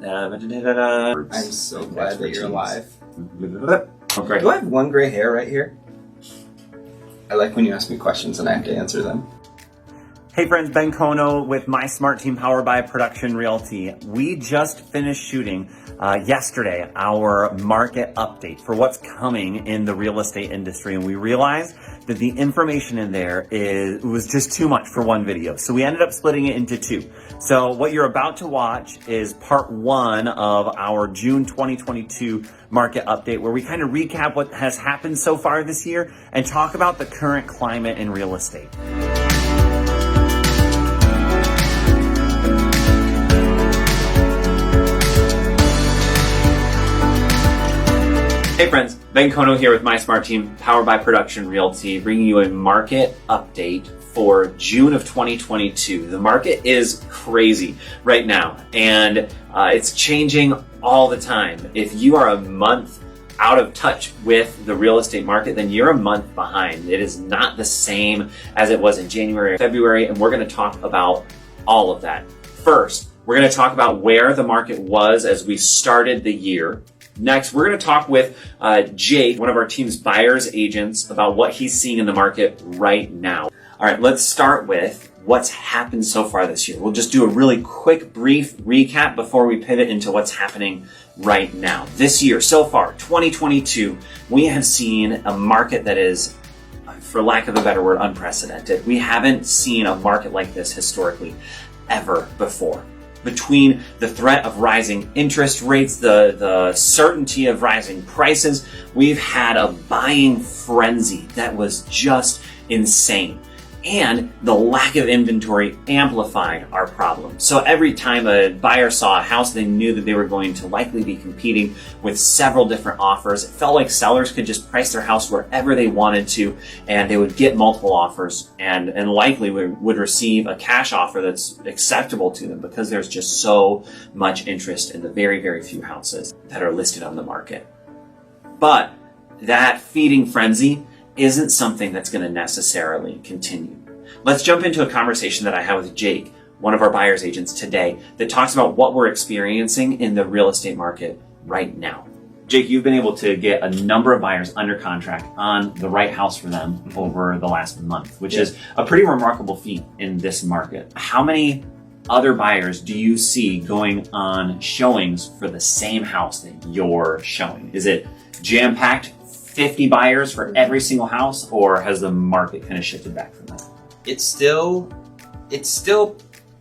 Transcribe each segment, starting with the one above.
I'm so glad that you're alive. Oh, great. Do I have one gray hair right here? I like when you ask me questions and I have to answer them. Hey friends, Ben Kono with My Smart Team powered by Production Realty. We just finished shooting yesterday our market update for what's coming in the real estate industry, and we realized that the information in there was just too much for one video. So we ended up splitting it into two. So what you're about to watch is part one of our June 2022 market update, where we kind of recap what has happened so far this year and talk about the current climate in real estate. Hey friends, Ben Kono here with My Smart Team, powered by Production Realty, bringing you a market update for June of 2022. The market is crazy right now, and it's changing all the time. If you are a month out of touch with the real estate market, then you're a month behind. It is not the same as it was in January or February, and we're going to talk about all of that. First, we're going to talk about where the market was as we started the year. Next, we're going to talk with Jake, one of our team's buyer's agents, about what he's seeing in the market right now. All right, let's start with what's happened so far this year. We'll just do a really quick, brief recap before we pivot into what's happening right now. This year, so far, 2022, we have seen a market that is, for lack of a better word, unprecedented. We haven't seen a market like this historically ever before. Between the threat of rising interest rates, the certainty of rising prices, we've had a buying frenzy that was just insane. And the lack of inventory amplified our problem. So every time a buyer saw a house, they knew that they were going to likely be competing with several different offers. It felt like sellers could just price their house wherever they wanted to, and they would get multiple offers and likely would receive a cash offer that's acceptable to them, because there's just so much interest in the very, very few houses that are listed on the market. But that feeding frenzy isn't something that's going to necessarily continue. Let's jump into a conversation that I had with Jake, one of our buyer's agents today, that talks about what we're experiencing in the real estate market right now. Jake, you've been able to get a number of buyers under contract on the right house for them over the last month, which is a pretty remarkable feat in this market. How many other buyers do you see going on showings for the same house that you're showing? Is it jam-packed 50 buyers for every single house, or has the market kind of shifted back from that? It's still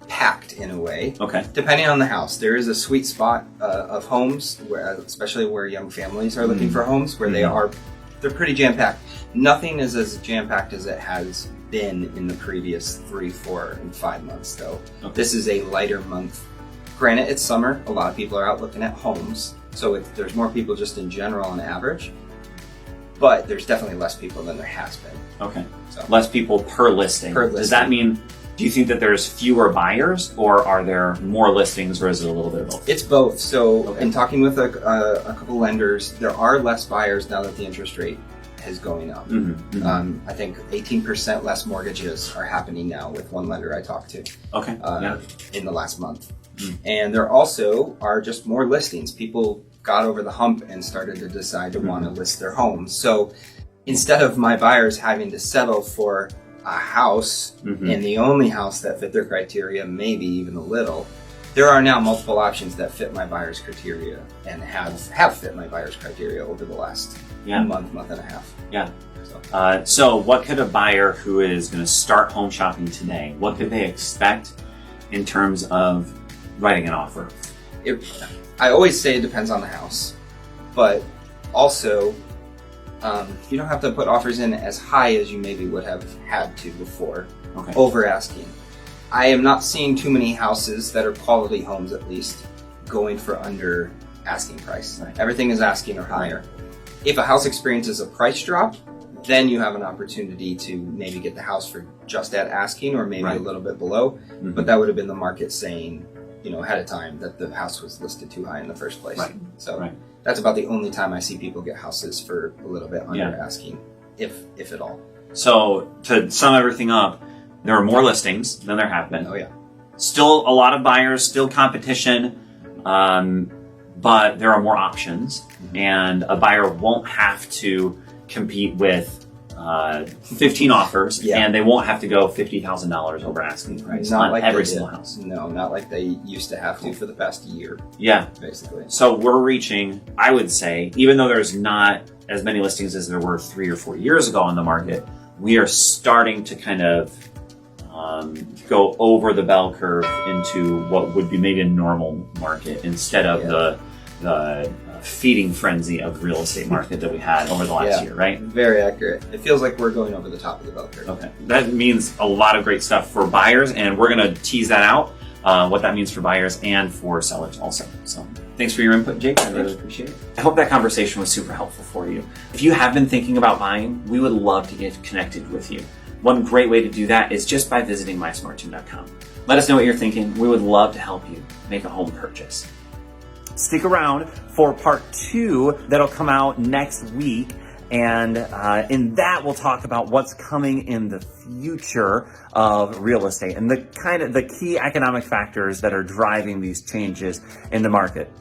packed in a way. Okay. Depending on the house, there is a sweet spot of homes, especially where young families are looking for homes, where they're pretty jam-packed. Nothing is as jam-packed as it has been in the previous 3, 4, and 5 months, though. Okay. This is a lighter month. Granted, it's summer. A lot of people are out looking at homes, so there's more people just in general on average. But there's definitely less people than there has been. Okay. So less people per listing. Does that mean, do you think that there's fewer buyers, or are there more listings, or is it a little bit of both? It's both. So in talking with a couple lenders, there are less buyers now that the interest rate is going up. I think 18% less mortgages are happening now with one lender I talked to. Okay. In the last month. And there also are just more listings. People got over the hump and started to decide to want to list their homes. So instead of my buyers having to settle for a house and the only house that fit their criteria, maybe even a little, there are now multiple options that fit my buyer's criteria and have fit my buyer's criteria over the last month and a half. Yeah. So what could a buyer who is going to start home shopping today, what could they expect in terms of writing an offer? I always say it depends on the house, but also you don't have to put offers in as high as you maybe would have had to before. Okay. Over asking. I am not seeing too many houses that are quality homes, at least, going for under asking price. Right. Everything is asking or higher. If a house experiences a price drop, then you have an opportunity to maybe get the house for just at asking, or maybe a little bit below. But that would have been the market saying, ahead of time, that the house was listed too high in the first place. Right. So that's about the only time I see people get houses for a little bit under asking, if at all. So to sum everything up, there are more listings than there have been. Oh yeah. Still a lot of buyers, still competition. but there are more options, and a buyer won't have to compete with 15 offers, and they won't have to go $50,000 over asking price on every single house. No, not like they used to have to for the past year. Yeah. Basically. So we're reaching, I would say, even though there's not as many listings as there were 3 or 4 years ago on the market, we are starting to kind of go over the bell curve into what would be maybe a normal market instead of the feeding frenzy of real estate market that we had over the last year, right? Very accurate. It feels like we're going over the top of the bell curve. Okay. That means a lot of great stuff for buyers, and we're going to tease that out, what that means for buyers and for sellers also. So thanks for your input, Jake. I really appreciate it. I hope that conversation was super helpful for you. If you have been thinking about buying, we would love to get connected with you. One great way to do that is just by visiting mysmartteam.com. Let us know what you're thinking. We would love to help you make a home purchase. Stick around for part 2 that'll come out next week. And in that, we'll talk about what's coming in the future of real estate and the key economic factors that are driving these changes in the market.